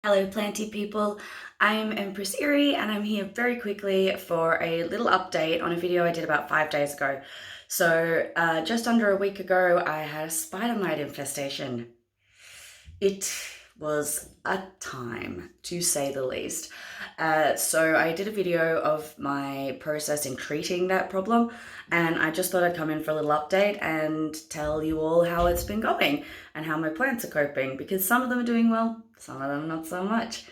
Hello planty people, I'm Empress and I'm here very quickly for a little update on a video I did about 5 days ago. So just under a week ago I had a spider mite infestation. It was a time, to say the least. So I did a video of my process in treating that problem, and I just thought I'd come in for a little update and tell you all how it's been going and how my plants are coping, because some of them are doing well, some of them not so much.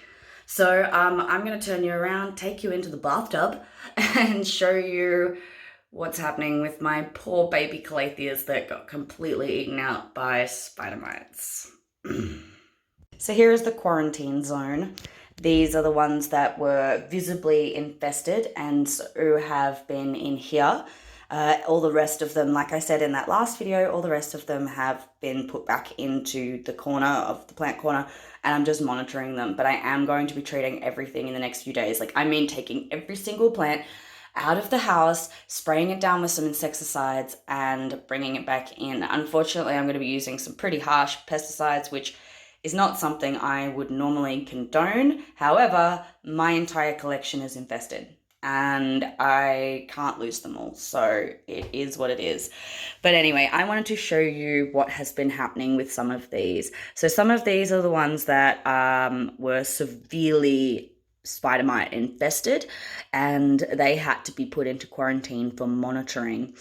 So I'm going to turn you around, take you into the bathtub, and show you what's happening with my poor baby Caleathas that got completely eaten out by spider mites. So here is the quarantine zone. These are the ones that were visibly infested and so have been in here. All the rest of them, like I said in that last video, all the rest of them have been put back into the corner of the plant corner, and I'm just monitoring them. But I am going to be treating everything in the next few days. Like, I mean, taking every single plant out of the house, spraying it down with some insecticides and bringing it back in. Unfortunately, I'm going to be using some pretty harsh pesticides, which is not something I would normally condone. However, my entire collection is infested and I can't lose them all, so it is what it is. But anyway, I wanted to show you what has been happening with some of these. So some of these are the ones that were severely spider mite infested, and they had to be put into quarantine for monitoring.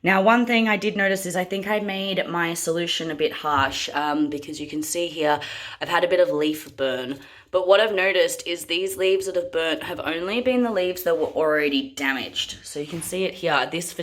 Now, one thing I did notice is I think I made my solution a bit harsh, because you can see here I've had a bit of leaf burn. But what I've noticed is these leaves that have burnt have only been the leaves that were already damaged. So you can see it here, this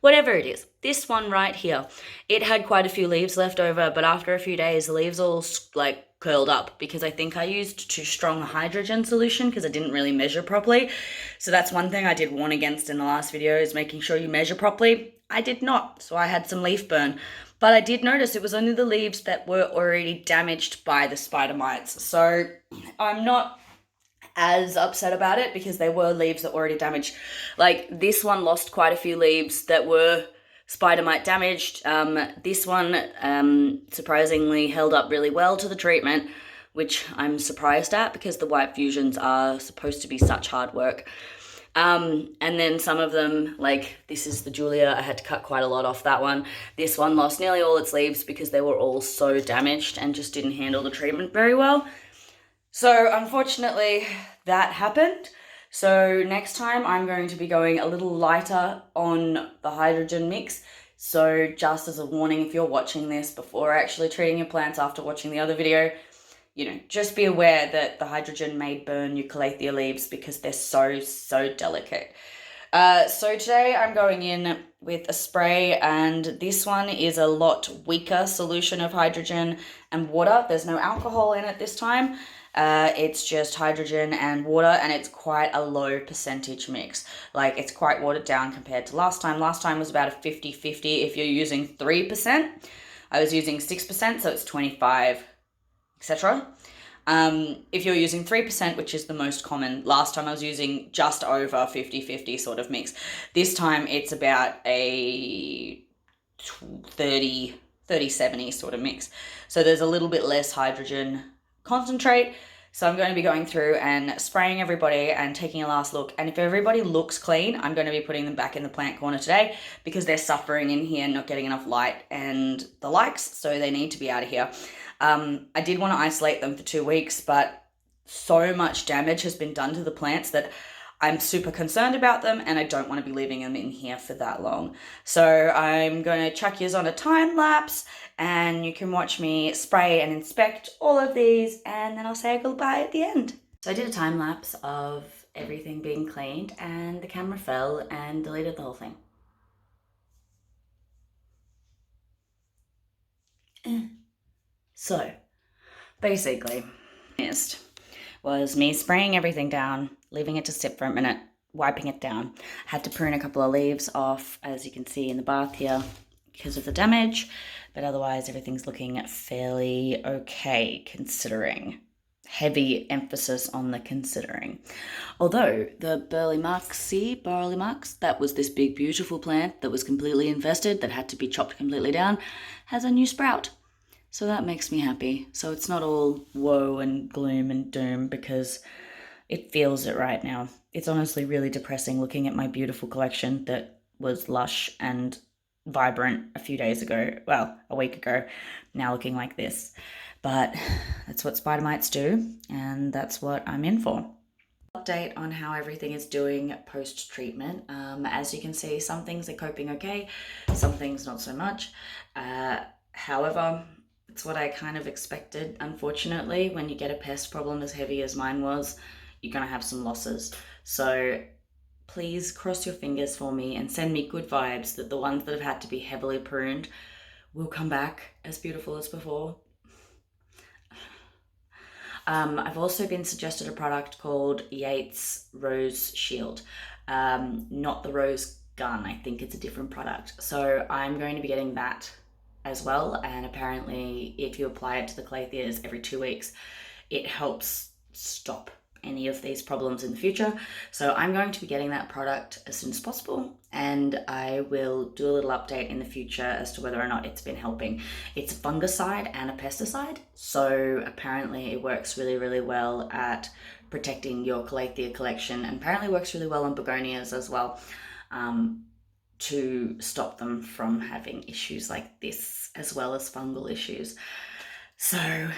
whatever it is, this one right here, it had quite a few leaves left over, but after a few days, the leaves all like curled up because I think I used too strong a hydrogen solution because I didn't really measure properly. So that's one thing I did warn against in the last video, is making sure you measure properly. I did not, so I had some leaf burn. But I did notice it was only the leaves that were already damaged by the spider mites. So I'm not as upset about it because they were leaves that were already damaged. Like, this one lost quite a few leaves that were spider mite damaged. This one surprisingly held up really well to the treatment, which I'm surprised at because the white fusions are supposed to be such hard work. And then some of them, like this is the Julia, I had to cut quite a lot off that one. This one lost nearly all its leaves because they were all so damaged and just didn't handle the treatment very well. So unfortunately that happened. So next time I'm going to be going a little lighter on the hydrogen mix. So just as a warning, if you're watching this before actually treating your plants after watching the other video, you know, just be aware that the hydrogen may burn your Caleathia leaves because they're so delicate. So today I'm going in with a spray, and this one is a lot weaker solution of hydrogen and water. There's no alcohol in it this time. It's just hydrogen and water, and it's quite a low percentage mix. Like, it's quite watered down compared to last time. Last time was about a 50-50 if you're using 3%. I was using 6%, so it's 25, etc. If you're using 3%, which is the most common, last time I was using just over 50-50 sort of mix. This time it's about a 30-70 sort of mix. So there's a little bit less hydrogen concentrate. So I'm going to be going through and spraying everybody and taking a last look. And if everybody looks clean, I'm going to be putting them back in the plant corner today because they're suffering in here, not getting enough light and the likes. So they need to be out of here. I did want to isolate them for 2 weeks, but so much damage has been done to the plants that I'm super concerned about them, and I don't want to be leaving them in here for that long. So I'm going to chuck yours on a time lapse, and you can watch me spray and inspect all of these, and then I'll say goodbye at the end. So I did a time lapse of everything being cleaned, and the camera fell and deleted the whole thing. So basically, next was me spraying everything down, leaving it to sit for a minute, wiping it down. I had to prune a couple of leaves off, as you can see in the bath here, because of the damage, but otherwise everything's looking fairly okay, considering. Heavy emphasis on the considering. Although the Burleymarks, that was this big beautiful plant that was completely infested, that had to be chopped completely down, has a new sprout. So that makes me happy. So it's not all woe and gloom and doom, because it feels it right now. It's honestly really depressing looking at my beautiful collection that was lush and vibrant a few days ago, well, a week ago, now looking like this. But that's what Spidermites do, and that's what I'm in for. Update on how everything is doing post treatment. As you can see, some things are coping okay, some things not so much. However, it's what I kind of expected. Unfortunately, when you get a pest problem as heavy as mine was, you're going to have some losses. So please cross your fingers for me and send me good vibes that the ones that have had to be heavily pruned will come back as beautiful as before. I've also been suggested a product called Yates Rose Shield. Not the rose gun, I think it's a different product. So I'm going to be getting that as well. And apparently if you apply it to the Caleathas every 2 weeks, it helps stop any of these problems in the future. So I'm going to be getting that product as soon as possible, and I will do a little update in the future as to whether or not it's been helping. It's a fungicide and a pesticide, so apparently it works really, really well at protecting your Caleathea collection, and apparently works really well on begonias as well, to stop them from having issues like this, as well as fungal issues. So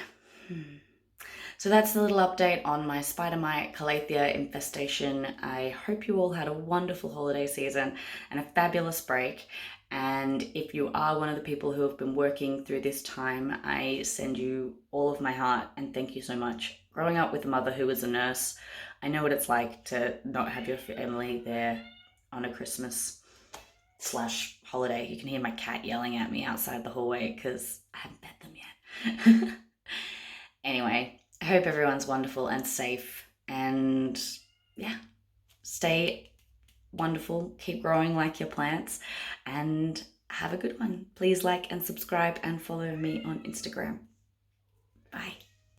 that's the little update on my Spidermite Caleathea infestation. I hope you all had a wonderful holiday season and a fabulous break. And if you are one of the people who have been working through this time, I send you all of my heart and thank you so much. Growing up with a mother who was a nurse, I know what it's like to not have your family there on a Christmas/holiday. You can hear my cat yelling at me outside the hallway because I haven't pet them yet. Anyway, I hope everyone's wonderful and safe, and yeah, stay wonderful, keep growing like your plants, and have a good one. Please like and subscribe and follow me on Instagram. Bye.